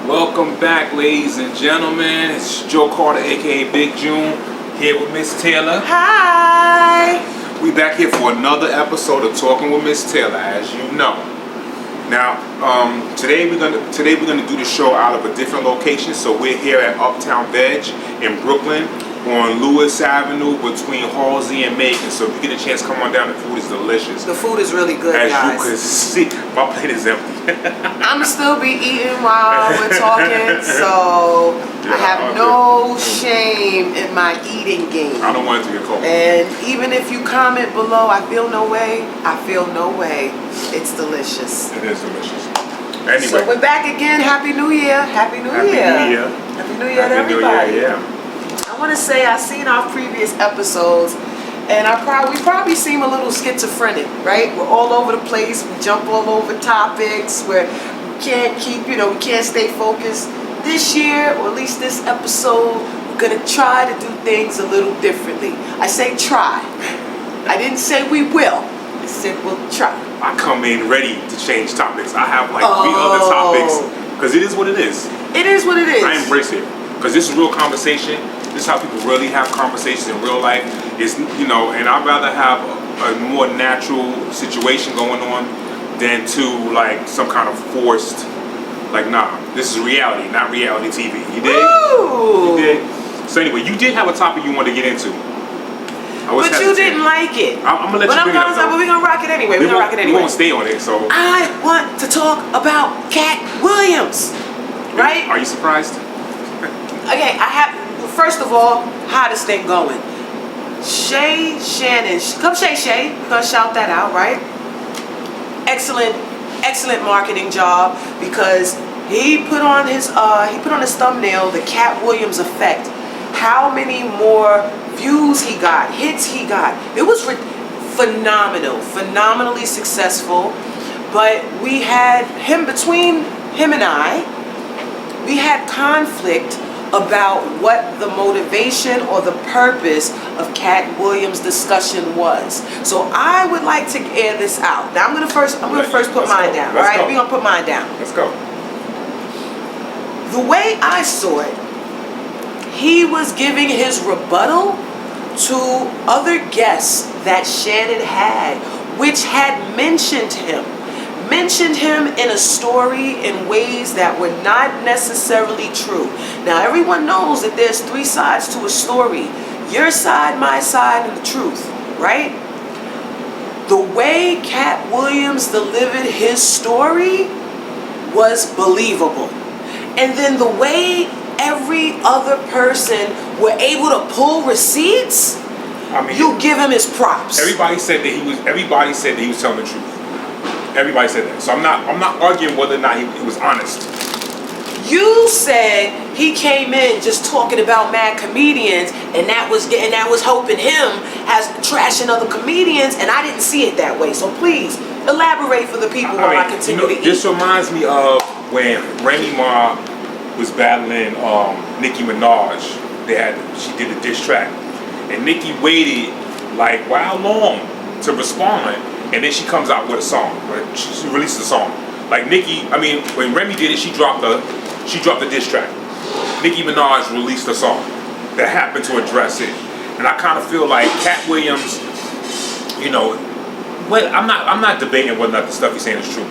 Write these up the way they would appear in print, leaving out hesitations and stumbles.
Welcome back, ladies and gentlemen. It's Joe Carter, aka Big June, here with Miss Taylor. Hi! We back here for another episode of Talking with Miss Taylor, as you know. Now, today we're gonna do the show out of a different location. So we're here at Uptown Veg in Brooklyn, on Lewis Avenue between Halsey and Macon. So if you get a chance, come on down. The food is delicious. The food is really good, as guys. You can see, my plate is empty. I'm still be eating while we're talking, so I have no shame in my eating game. I don't want it to get cold. And even if you comment below, I feel no way. It's delicious. It is delicious. Anyway. So we're back again. Happy New Year. Happy New Year. Happy New Year to everybody. New Year, yeah. I want to say I've seen our previous episodes, and we probably seem a little schizophrenic, right? We're all over the place. We jump all over topics where we can't we can't stay focused. This year, or at least this episode, we're going to try to do things a little differently. I say try. I didn't say we will. I said we'll try. I come in ready to change topics. I have like 3 other topics because it is what it is. It is what it is. I embrace it because this is real conversation. This is how people really have conversations in real life. It's, and I'd rather have a more natural situation going on than to like some kind of forced, like, nah, this is reality, not reality TV. You dig? Woo! You dig? So anyway, you did have a topic you wanted to get into. But you didn't like it. I'm going to let you bring it up. But we're going to rock it anyway. We won't stay on it, so. I want to talk about Katt Williams, right? Are you surprised? Okay, first of all, how this thing going? Shannon, come Shay, we're gonna shout that out, right? Excellent marketing job, because he put on his thumbnail the Katt Williams effect. How many more views he got, hits he got? It was phenomenally successful. But we had between him and I, we had conflict about what the motivation or the purpose of Katt Williams' discussion was. So I would like to air this out. Now I'm gonna first put mine down. All right, we're gonna put mine down. Let's go. The way I saw it, he was giving his rebuttal to other guests that Shannon had, which had mentioned him in a story in ways that were not necessarily true. Now everyone knows that there's 3 sides to a story. Your side, my side, and the truth, right? The way Katt Williams delivered his story was believable. And then the way every other person were able to pull receipts, you give him his props. Everybody said that he was telling the truth. Everybody said that. So I'm not arguing whether or not he was honest. You said he came in just talking about mad comedians, and that was helping him as trashing other comedians, and I didn't see it that way. So please elaborate for the people while I continue to eat. This reminds me of when Remy Ma was battling Nicki Minaj. She did a diss track, and Nicki waited like how long to respond. And then she comes out with a song. Right? She releases a song. Like when Remy did it, she dropped the diss track. Nicki Minaj released a song that happened to address it. And I kind of feel like Katt Williams, I'm not debating whether or not the stuff he's saying is true.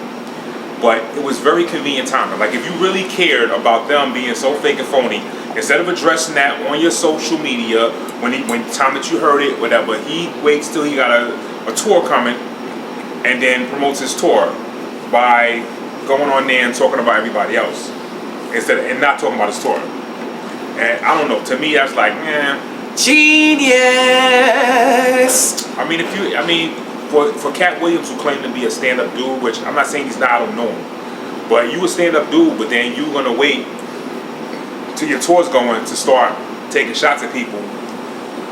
But it was very convenient timing. Like if you really cared about them being so fake and phony, instead of addressing that on your social media when the time that you heard it, whatever, he waits till he got a tour coming, and then promotes his tour by going on there and talking about everybody else and not talking about his tour. And I don't know. To me, that's like, genius. For Katt Williams, who claimed to be a stand-up dude, which I'm not saying he's not, I don't know him, but you a stand-up dude, but then you gonna wait till your tour's going to start taking shots at people.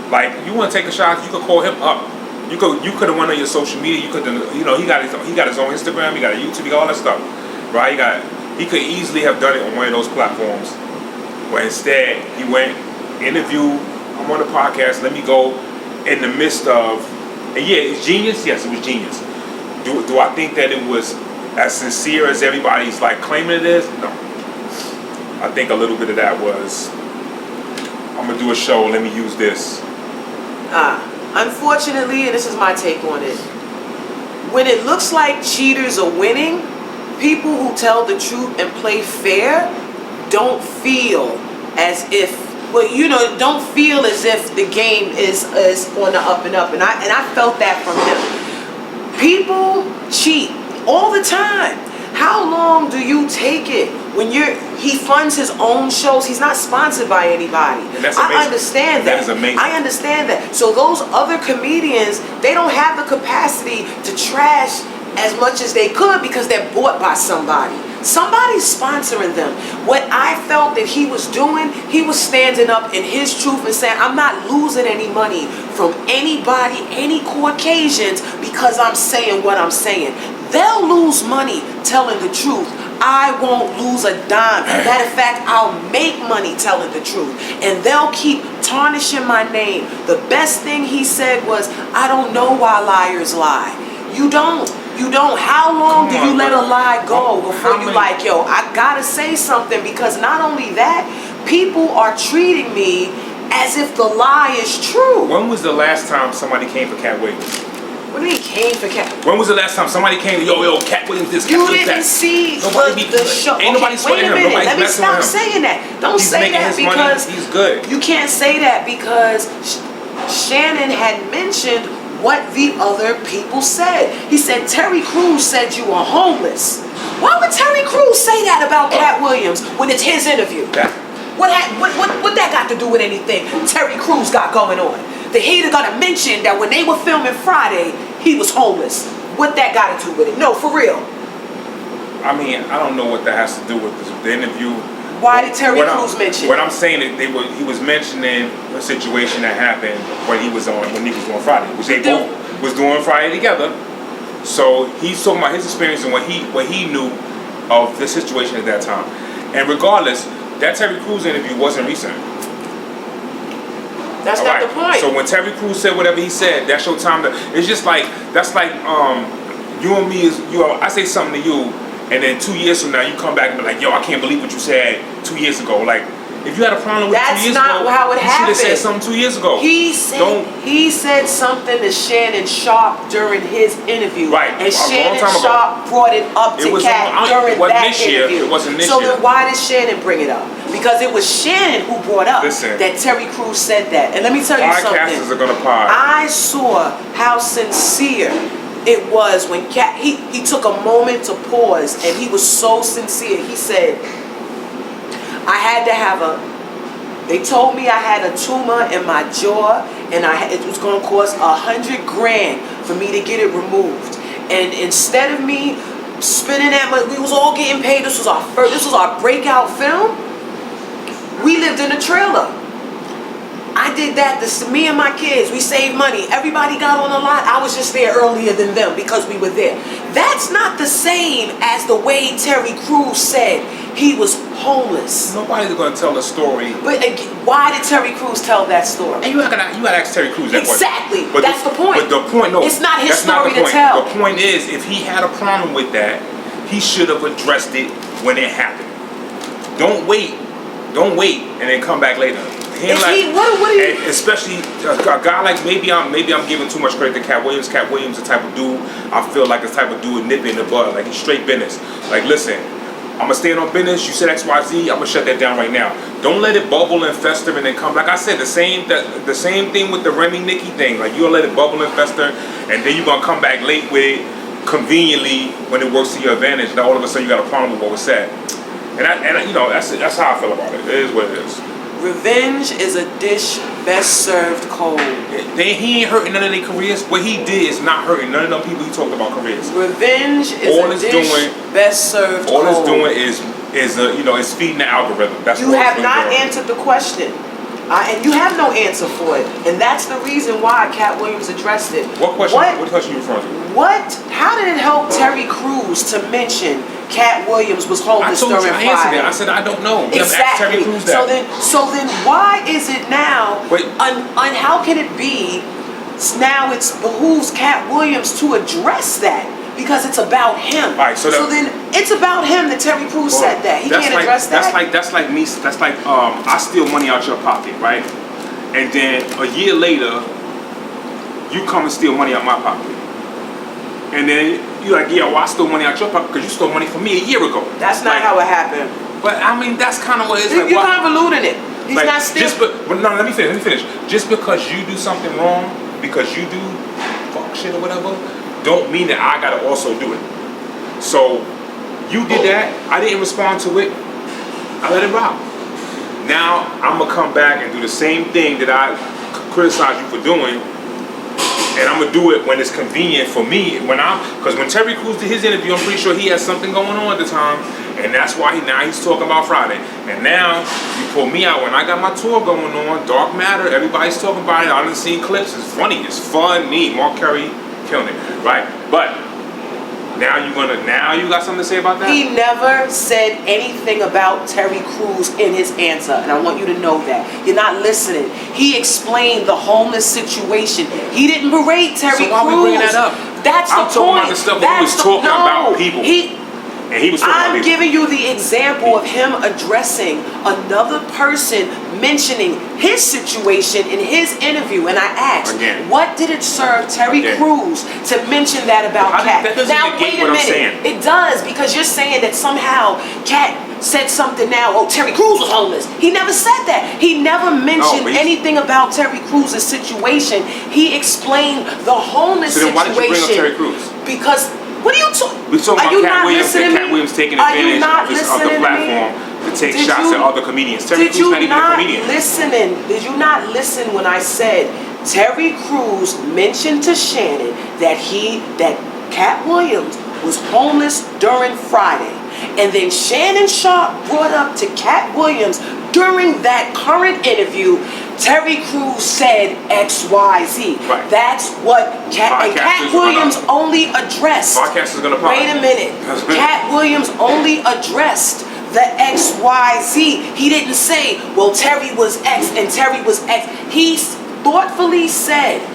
Like you want to take a shot, you could call him up. You could have went on your social media. You could, he got his own Instagram. He got a YouTube. He got all that stuff, right? He could easily have done it on one of those platforms, but instead he went interview. I'm on the podcast. Let me go in the midst of, and yeah, it's genius. Yes, it was genius. Do I think that it was as sincere as everybody's like claiming it is? No. I think a little bit of that was, I'm gonna do a show, let me use this. Unfortunately, and this is my take on it, when it looks like cheaters are winning, people who tell the truth and play fair don't feel as if, don't feel as if the game is on the up and up. And I felt that from him. People cheat all the time. How long do you take it when he funds his own shows? He's not sponsored by anybody. That's I amazing. understand that. That is amazing. I understand that. So those other comedians, they don't have the capacity to trash as much as they could because they're bought by somebody. Somebody's sponsoring them. What I felt that he was doing, he was standing up in his truth and saying, I'm not losing any money from anybody, any Caucasians, because I'm saying what I'm saying. They'll lose money telling the truth. I won't lose a dime. Matter of fact, I'll make money telling the truth. And they'll keep tarnishing my name. The best thing he said was, I don't know why liars lie. You don't. You don't. How long do you let a lie go before you like, yo, I gotta say something? Because not only that, people are treating me as if the lie is true. When was the last time somebody came for Katt Williams? What do you mean came for Katt? When was the last time somebody came to, yo, Katt Williams this, Katt You Williams that? didn't see the show. Ain't nobody Wait a sweating him. minute. Nobody's Let me messing stop with him. saying that. Don't He's say making that his because money. He's good. You can't say that because Shannon had mentioned what the other people said. He said Terry Crews said you were homeless. Why would Terry Crews say that about Katt Williams when it's his interview? What that got to do with anything Terry Crews got going on? The hater got to mention that when they were filming Friday, he was homeless. What that got to do with it? No, for real. I mean, I don't know what that has to do with the interview. Why did Terry Crews mention? What I'm saying is he was mentioning a situation that happened when he was on Friday, which they both was doing Friday together. So he's talking about his experience and what he knew of the situation at that time. And regardless, that Terry Crews interview wasn't recent. That's not the point. So when Terry Crews said whatever he said, that's your time to. It's just like you and me I say something to you. And then 2 years from now, you come back and be like, yo, I can't believe what you said 2 years ago. Like, if you had a problem with it 2 years ago, that's not how it happened. You should have said something 2 years ago. He said something to Shannon Sharp during his interview. Right. And Shannon Sharp brought it up to Katt during that interview. It wasn't this so year. then why did Shannon bring it up? Because it was Shannon who brought up that Terry Crews said that. And let me tell you something. Podcasters are going to pod. I saw how sincere it was when Katt, he took a moment to pause and he was so sincere. He said, I had to have they told me I had a tumor in my jaw and it was going to cost $100 grand for me to get it removed. And instead of me spending that money, we was all getting paid. This was our breakout film. We lived in a trailer. I did that, me and my kids, we saved money. Everybody got on a lot. I was just there earlier than them because we were there. That's not the same as the way Terry Crews said he was homeless. Nobody's going to tell the story. But why did Terry Crews tell that story? And you got to ask Terry Crews that exactly. But that's the point. But the point, no. It's not his story to tell. The point is, if he had a problem with that, he should have addressed it when it happened. Don't wait and then come back later. Especially a guy like maybe I'm giving too much credit to Katt Williams. Katt Williams is the type of dude I feel like the type of dude nip in the bud. Like he's straight business. Like listen, I'm gonna stand on business. You said XYZ, I'm gonna shut that down right now. Don't let it bubble and fester and then come. Like I said, the same thing with the Remy Nikki thing. Like you gonna let it bubble and fester, and then you are gonna come back late with it conveniently when it works to your advantage. Now all of a sudden you got a problem with what was said. And that's how I feel about it. It is what it is. Revenge is a dish best served cold. He ain't hurting none of their careers. What he did is not hurting none of them people he talked about careers. Revenge is a dish best served cold. All it's doing is feeding the algorithm. That's you have not answered the question. And you have no answer for it. And that's the reason why Katt Williams addressed it. What question are you referring to? How did it help Terry Crews to mention Katt Williams was homeless during Friday? I answered it. I said I don't know. Exactly. Terry Crews that. So then why is it now, how can it be, now it behooves Katt Williams to address that? because it's about him. Right, so then it's about him that Terry Crews said that. He can't address that. That's like me. That's like I steal money out your pocket, right? And then a year later, you come and steal money out my pocket. And then you're like, yeah, well, I stole money out your pocket because you stole money from me a year ago. That's not how it happened. But I mean, that's kind of what it's like. You're convoluting it. He's like, not stealing. No, let me finish. Just because you do something wrong, because you do fuck shit or whatever, don't mean that I gotta also do it. So you did that. I didn't respond to it. I let it rock. Now I'm gonna come back and do the same thing that I criticize you for doing. And I'm gonna do it when it's convenient for me. Because when Terry Crews did his interview, I'm pretty sure he had something going on at the time, and that's why he's talking about Friday. And now you pull me out when I got my tour going on, Dark Matter. Everybody's talking about it. I done seen clips. It's funny. It's funny. Mark Curry killing it, right? But now you got something to say about that? He never said anything about Terry Crews in his answer, and I want you to know that. You're not listening. He explained the homeless situation. He didn't berate Terry Crews. So why are we bringing that up? That's I'm the talking point. about the stuff that he was talking about people. And he was talking about I'm people. giving you the example of him addressing another person mentioning his situation in his interview, and I asked, what did it serve Terry Crews to mention that about Katt? That doesn't negate what I'm saying. It does, because you're saying that somehow Katt said something now, Terry Crews was homeless. He never said that. He never mentioned anything about Terry Crews' situation. He explained the homeless situation. So then why did you bring up Terry Crews? Because, what are you talking? We're talking about Katt Williams and Katt Williams taking advantage of the platform to take shots at other comedians. Terry Crews not even a comedian. Did you not listen when I said Terry Crews mentioned to Shannon that Katt Williams was homeless during Friday? And then Shannon Sharp brought up to Katt Williams during that current interview, Terry Crews said XYZ. Right. That's what Katt Williams only addressed. Podcast is gonna pop. Wait a minute. Katt Williams only addressed the XYZ. He didn't say, well, Terry was X and Terry was X. He thoughtfully said,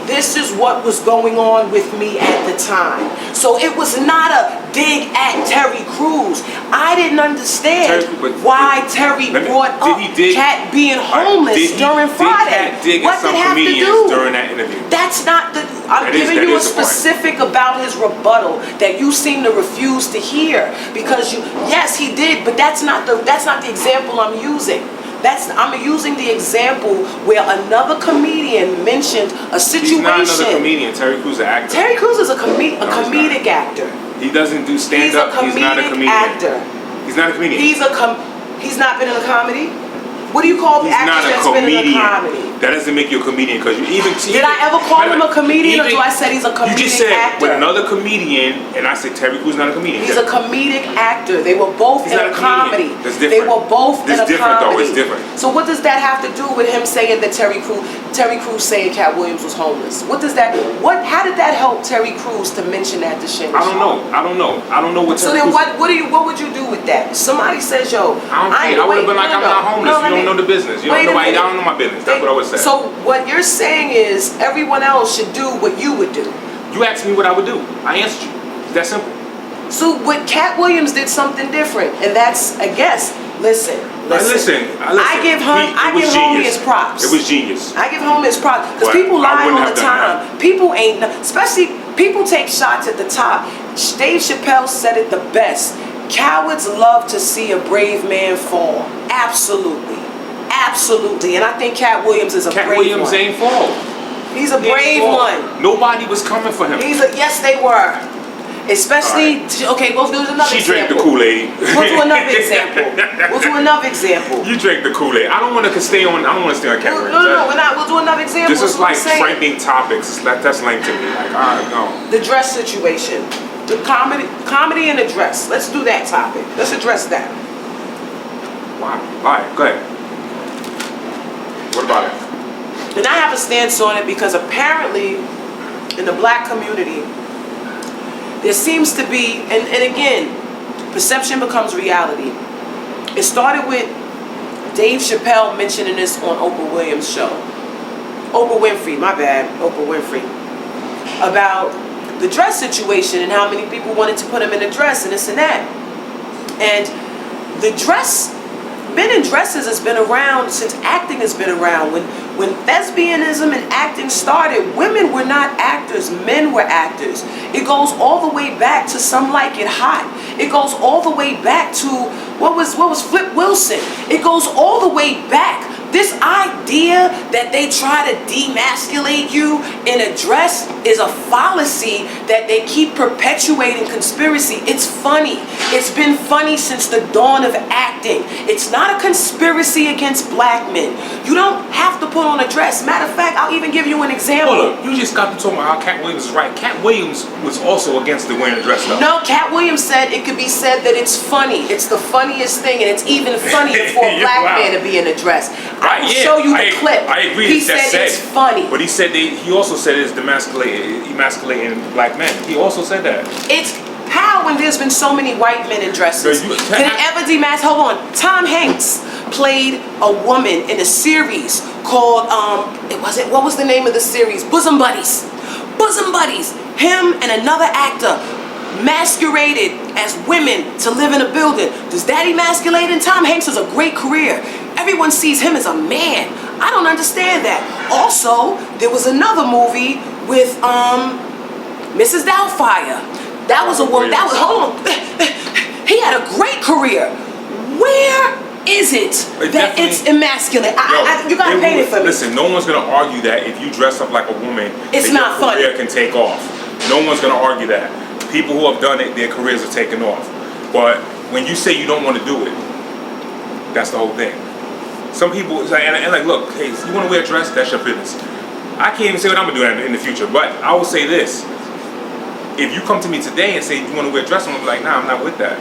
this is what was going on with me at the time. So it was not a dig at Terry Crews. I didn't understand why Terry brought up Katt being homeless during Friday. What did it have to do during that interview? That's not the. I'm giving you a specific about his rebuttal that you seem to refuse to hear, because yes, he did, but that's not the example I'm using. I'm using the example where another comedian mentioned a situation. He's not another comedian. Terry Crews is an actor. Terry Crews is a comedic actor. He doesn't do stand-up. He's not a comedian. Actor. He's not a comedian. He's not been in a comedy? What do you call the actor that's been in a comedy? That doesn't make you a comedian, because you even... Did I ever call him a comedian, or do I say he's a comedic actor? You just said with another comedian, and I said Terry Crews is not a comedian. He's a comedic actor. They were both in a comedy. That's different. They were both in a comedy. It's different, though. It's different. So what does that have to do with him saying that Terry Crews saying Katt Williams was homeless? How did that help Terry Crews to mention that to Shannon? I don't know what. So then what would you do with that? Somebody says, yo, I would have been like, I'm not homeless. You don't know the business. I don't know my business. That's what I would say. So what you're saying is everyone else should do what you would do. You asked me what I would do. I answered you. It's that simple. So what Katt Williams did something different, and that's, I guess, listen. I give homie his props. It was genius. I give homie his props, because people lie all the time. People ain't, especially people take shots at the top. Dave Chapelle said it the best. Cowards love to see a brave man fall. Absolutely. Absolutely. And I think Katt Williams is a brave one. Katt Williams ain't fall. He's a brave one. Nobody was coming for him. Yes, they were. Especially, okay, we'll do another example. She drank the Kool-Aid. We'll do another example. You drank the Kool-Aid. I don't want to stay on Katt Williams. No, we're not. We'll do another example. This is like trending topics. That's lame to me. Like, all right, no. The dress situation. The comedy and the dress. Let's do that topic. Let's address that. Wow. All right, go ahead. What about it? And I have a stance on it because apparently in the black community there seems to be, and again, perception becomes reality. It started with Dave Chapelle mentioning this on Oprah Williams' show. Oprah Winfrey, my bad, Oprah Winfrey. About the dress situation and how many people wanted to put him in a dress and this and that. And the dress, men in dresses has been around since acting has been around. When thespianism and acting started, women were not actors, men were actors. It goes all the way back to Some Like It Hot. It goes all the way back to what was Flip Wilson. It goes all the way back. This idea that they try to demasculate you in a dress is a fallacy that they keep perpetuating conspiracy. It's funny. It's been funny since the dawn of acting. It's not a conspiracy against black men. You don't have to put on a dress. Matter of fact, I'll even give you an example. Hold up, you just got to talk about how Katt Williams is right. Katt Williams was also against the wearing a dress stuff. No, Katt Williams said it could be said that it's funny. It's the funniest thing, and it's even funnier for a black man to be in a dress. I will show you the clip. I agree. He said it's funny. But he also said it's emasculating black men. He also said that. It's how when there's been so many white men in dresses. Did it ever demasculate? Hold on. Tom Hanks played a woman in a series called what was the name of the series? Bosom Buddies. Bosom Buddies. Him and another actor masqueraded as women to live in a building. Does that emasculate? And Tom Hanks has a great career. Everyone sees him as a man. I don't understand that. Also, there was another movie with Mrs. Doubtfire. That was a woman. That was, hold on. He had a great career. Where is it that it's emasculate? You gotta paint it for me. Listen, no one's gonna argue that if you dress up like a woman, it's not your career can take off. No one's gonna argue that. People who have done it, their careers are taken off. But when you say you don't want to do it, that's the whole thing. Some people, and like, look, hey, you want to wear a dress? That's your business. I can't even say what I'm gonna do in the future, but I will say this: if you come to me today and say you want to wear a dress, I'm gonna be like, nah, I'm not with that.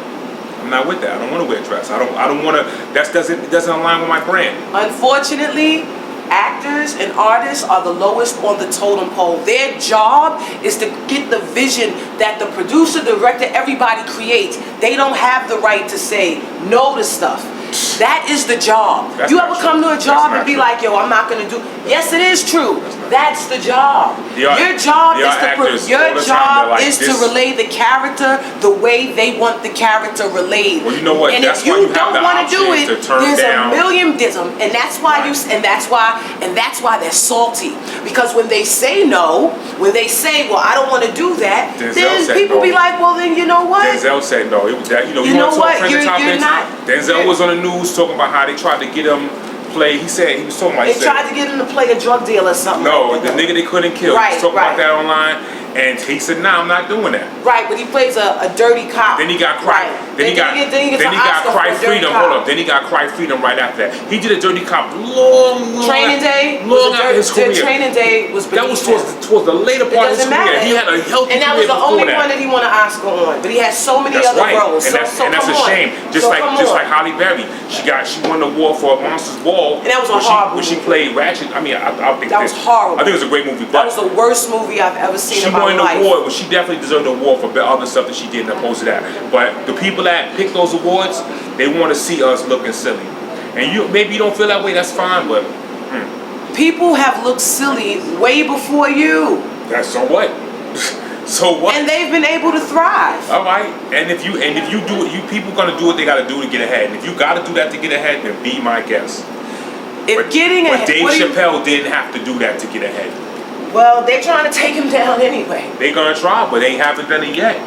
I'm not with that. I don't want to wear a dress. I don't want to. That doesn't align with my brand. Unfortunately, actors and artists are the lowest on the totem pole. Their job is to get the vision that the producer, director, everybody creates. They don't have the right to say no to stuff. That is the job. You ever come to a job and be like, yo, I'm not going to do... Yes, it is true. That's the job. Your job is to relay the character the way they want the character relayed. Well, you know what? And if you don't want to do it, there's a million dism, and that's why that's why they're salty. Because when they say no, when they say, well, I don't want to do that, then people be like, well, then you know what? Denzel said no. You know what? You're not. Denzel was on the news talking about how they tried to get him play. He said he was talking about. They tried to get him to play a drug deal or something. No, the nigga they couldn't kill. He was talking about that online, and he said, "Nah, I'm not doing that." Right, but he plays a dirty cop. Then he got Cry. Then he got Cry Freedom. Hold up. Then he got Cry Freedom right after that. He did a dirty cop long Training Day. Long after his career. Training Day was. That was towards the later part of his career. He had a healthy career. And that was the only one that he won an Oscar on. But he had so many other roles. And that's a shame. Just like Halle Berry, she won the award for Monsters Ball. And that was a horrible movie. When she played Ratchet. I mean, I think that was horrible. I think it was a great movie. That was the worst movie I've ever seen in my life. She won the award. Well, she definitely deserved the award for other stuff that she did opposed to that. But the people that pick those awards, they want to see us looking silly. And maybe you don't feel that way, that's fine, but people have looked silly way before you. That's so what? So what? And they've been able to thrive. All right. And if you do it, people gonna do what they gotta do to get ahead. And if you gotta do that to get ahead, then be my guest. But Dave Chapelle didn't have to do that to get ahead. Well, they're trying to take him down anyway. They're gonna try, but they haven't done it yet.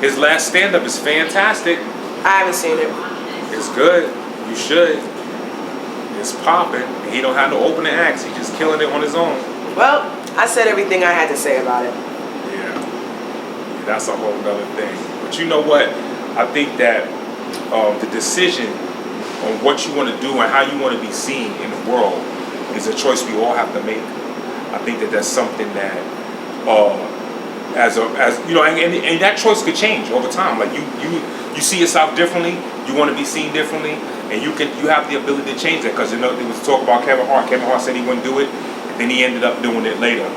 His last stand-up is fantastic. I haven't seen it. It's good. You should. It's popping. He don't have no opening acts. He's just killing it on his own. Well, I said everything I had to say about it. Yeah. That's a whole other thing. But you know what? I think that the decision on what you want to do and how you want to be seen in the world is a choice we all have to make. I think that that's something that, as you know, and that choice could change over time. Like you see yourself differently, you want to be seen differently, and you have the ability to change that. Because there was talk about Kevin Hart. Kevin Hart said he wouldn't do it, and then he ended up doing it later.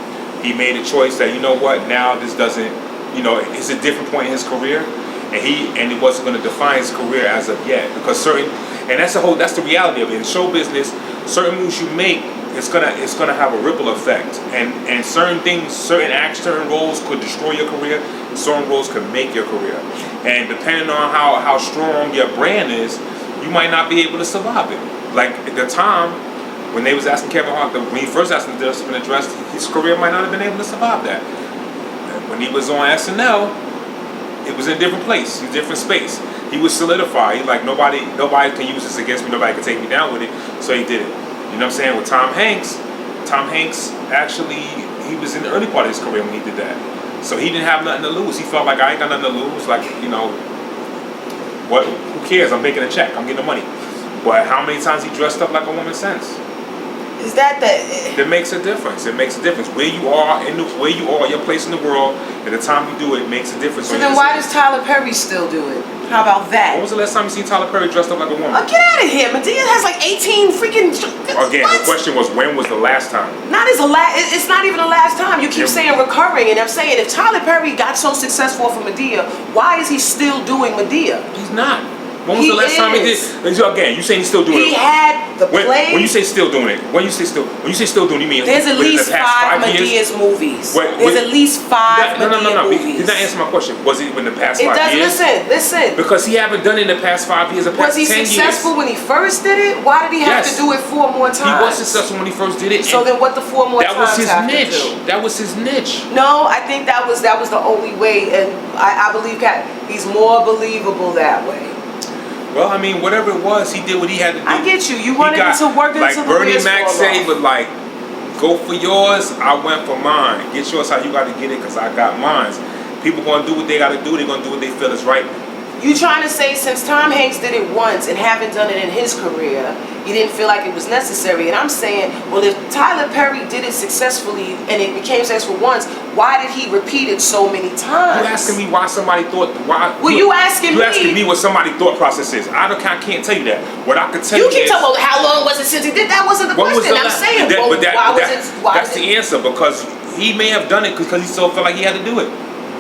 He made a choice that, you know what, now this doesn't, you know, it's a different point in his career, and it wasn't going to define his career as of yet. Because that's the reality of it. In show business, certain moves you make it's gonna have a ripple effect, and certain things, certain roles could destroy your career, and certain roles could make your career, and depending on how strong your brand is, you might not be able to survive it. Like at the time when they was asking Kevin Hart, when he first asked him to dress up in a dress, his career might not have been able to survive that. When he was on SNL, it was in a different place, in a different space. He was solidified. He like nobody can use this against me. Nobody can take me down with it. So he did it. You know what I'm saying? With Tom Hanks actually, he was in the early part of his career when he did that. So he didn't have nothing to lose. He felt like I ain't got nothing to lose. Like, you know, what? Who cares? I'm making a check. I'm getting the money. But how many times he dressed up like a woman since? Is that It makes a difference. It makes a difference. Where you are, your place in the world, at the time you do it, makes a difference. So then why does Tyler Perry still do it? How about that? When was the last time you seen Tyler Perry dressed up like a woman? Oh, get out of here. Madea has like 18 freaking... Again, what? The question was, when was the last time? It's not even the last time. You keep saying recurring, and I'm saying if Tyler Perry got so successful for Madea, why is he still doing Madea? He's not. When was the last time he did? Again, you saying he's still doing it? He had the play. When you say still doing it, when you say still doing, you mean there's at least 5 Madea's movies. There's at least 5 Madea movies. Did not answer my question. Was it in the past 5 years? Listen. Because he haven't done it in the past 5 years. Was he successful when he first did it? Why did he have to do it 4 more times? He was successful when he first did it. So then, what the 4 more times? That was his niche. That was his niche. No, I think that was the only way, and I believe he's more believable that way. Well, I mean, whatever it was, he did what he had to do. I get you. You wanted to work into the Bernie Mac say, but like, go for yours, I went for mine. Get yours how you got to get it, because I got mine. People going to do what they got to do. They're going to do what they feel is right. You trying to say since Tom Hanks did it once and haven't done it in his career, you didn't feel like it was necessary. And I'm saying, well, if Tyler Perry did it successfully and it became successful once, why did he repeat it so many times? You asking me why somebody thought? You asking me what somebody thought process is. I can't tell you that. What I could tell you is... You keep talking about how long was it since he did that? Wasn't the question. I'm saying, that's the answer, because he may have done it because he still felt like he had to do it.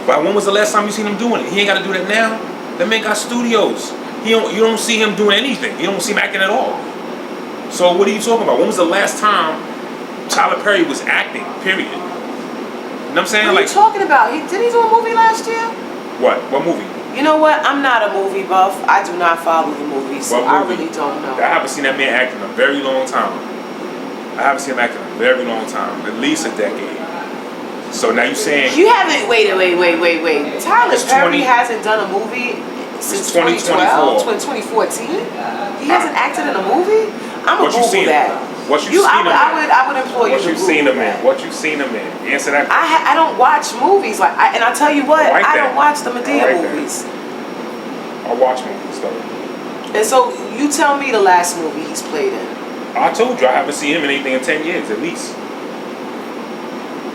But when was the last time you seen him doing it? He ain't got to do that now. That man got studios. You don't see him doing anything. You don't see him acting at all. So what are you talking about? When was the last time Tyler Perry was acting? Period. You know what I'm saying? What are you talking about? Did he do a movie last year? What? What movie? You know what? I'm not a movie buff. I do not follow the movies, so I really don't know. I haven't seen that man act in a very long time. I haven't seen him act in a very long time. At least a decade. So now you saying... You haven't... Wait. Tyler Perry hasn't done a movie since 2012? 2014? He hasn't acted in a movie? I'm going to Google that. What you seen him in? I would implore you to Google that. What you seen him in? Answer that question. I don't watch movies. And I tell you what, I don't watch the Madea movies. I watch movies, though. And so, you tell me the last movie he's played in. I told you, I haven't seen him in anything in 10 years, at least.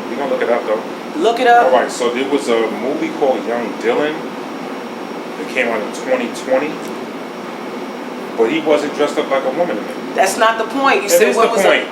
We're going to look it up, though. Look it up. All right, so there was a movie called Young Dylan that came out in 2020, but he wasn't dressed up like a woman in it. That's not the point. You said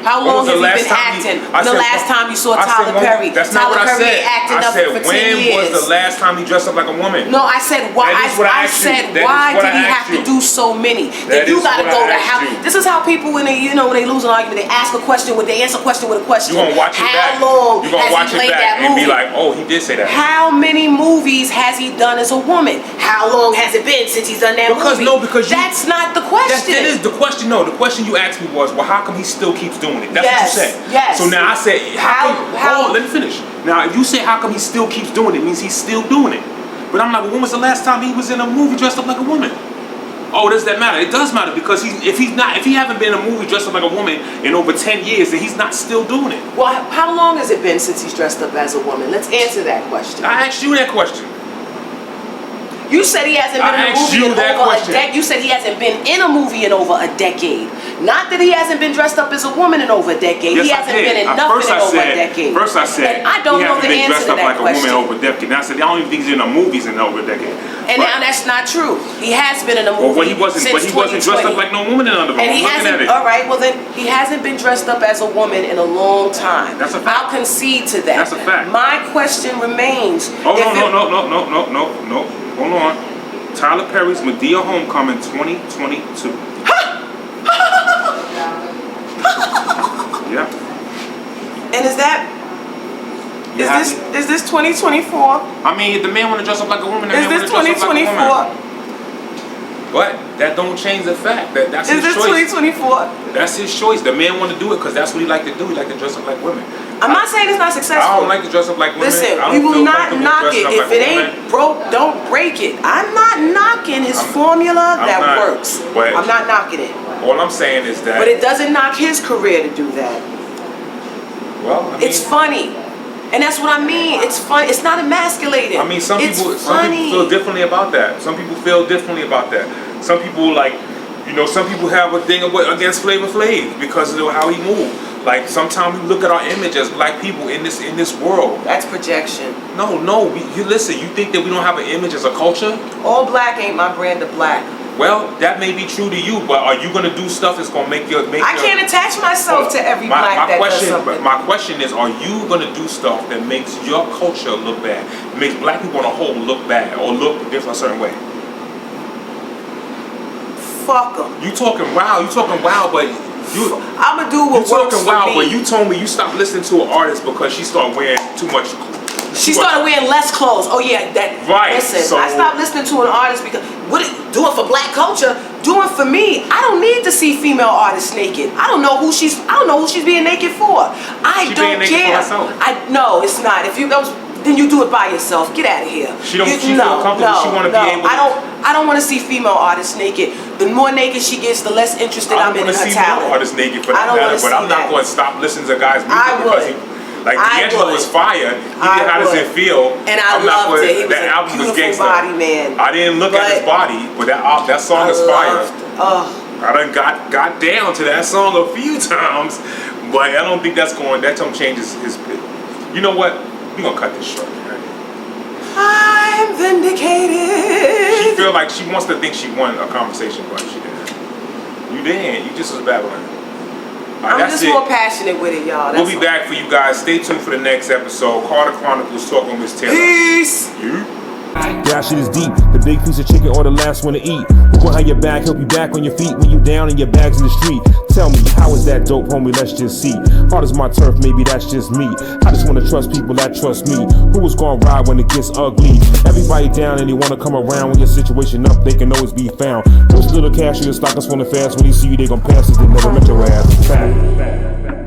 how long has he been acting? The last time you saw Tyler Perry. That's not what I said. I said when was the last time he dressed up like a woman? No, I said why. I said why did he have to do so many? Then you gotta go to how. This is how people when they lose an argument, they ask a question they answer a question with a question. You gonna watch it back? How long you gonna has watch he played it back that movie? And be like, oh, he did say that. How many movies has he done as a woman? How long has it been since he's done that movie? Because that's not the question. That is the question. No, the question you asked me was, well, how come he still keeps doing it? That's what you said. Yes. So now I said, let me finish. Now, if you say how come he still keeps doing it, it means he's still doing it. But I'm like, well, when was the last time he was in a movie dressed up like a woman? Oh, does that matter? It does matter, because if he haven't been in a movie dressed up like a woman in over 10 years, then he's not still doing it. Well, how long has it been since he's dressed up as a woman? Let's answer that question. I asked you that question. You said he hasn't been in a movie in over a decade. You said he hasn't been in a movie in over a decade. Not that he hasn't been dressed up as a woman in over a decade. Yes, he hasn't been in nothing in over a decade. First I said and I don't know the answer to that question. He hasn't been dressed up like a woman in over a decade. Now I said I don't even think he's in a movies in over a decade. And now that's not true. He has been in a movie. Well, he wasn't dressed up like no woman in under. And he hasn't. All right. Well, then he hasn't been dressed up as a woman in a long time. That's a fact. I'll concede to that. That's a fact. My question remains. Oh no. Hold on. Tyler Perry's Madea Homecoming 2022. Yeah. Is this 2024? I mean, if the man want to dress up like a woman, the man want Is to this dress up like a 2024? woman. But that don't change the fact that that's his choice. Is this 2024? That's his choice. The man want to do it because that's what he like to do. He like to dress up like women. I'm not saying it's not successful. I don't like to dress up like women. Listen, I we don't will feel not comfortable knock dressing it. up If like it a woman. ain't broke, don't break it. I'm not knocking his formula that works. I'm not knocking it. All I'm saying is that. But it doesn't knock his career to do that. Well, I mean, it's funny. And that's what I mean. It's fun. It's not emasculating. I mean, some people feel differently about that. Some people feel differently about that. Some people some people have a thing against Flavor Flav because of how he moved. Like sometimes we look at our image as black people in this world. That's projection. No. You listen. You think that we don't have an image as a culture? All black ain't my brand of black. Well, that may be true to you, but are you gonna do stuff that's gonna make your? I can't attach myself to every black that does something. My question is, are you gonna do stuff that makes your culture look bad, makes black people on a whole look bad or look different a certain way? Fuck them. You talking wild, but you. I'ma do what works for me. You talking wild, but you told me you stopped listening to an artist because she started wearing too much. She started wearing less clothes. Oh yeah, that. Right. Listen, So, I stopped listening to an artist because doing for black culture, doing for me. I don't need to see female artists naked. I don't know who she's being naked for. She being naked for herself. No, it's not. If you then you do it by yourself. Get out of here. She feel comfortable. She want to be able. I don't want to see female artists naked. The more naked she gets, the less interested I'm in her talent. I don't want to see male artists naked for that matter, but I'm not going to stop listening to guys' music because he. Like D'Angelo was fire. He did How Does It Feel? And I loved it. He was that album was gangster. Body, man. I didn't look at his body, but that song is fire. I done got down to that song a few times, but I don't think that don't change his. You know what? We gonna cut this short. Right? I'm vindicated. She feel like she wants to think she won a conversation, but she didn't. You didn't. You just was babbling. I'm just more passionate with it, y'all. We'll be back for you guys. Stay tuned for the next episode. Chronicles talking with Taylor. Peace. Yeah, shit is deep. The big piece of chicken or the last one to eat. Who gon' have your back, help you back on your feet when you down and your bags in the street? Tell me, how is that dope, homie? Let's just see. Hard as my turf, maybe that's just me. I just wanna trust people that trust me. Who is gonna ride when it gets ugly? Everybody down and they wanna come around when your situation up, they can always be found. Those little cashiers stock us on the fast. When they see you, they gon' pass it. They never met your ass. Fact.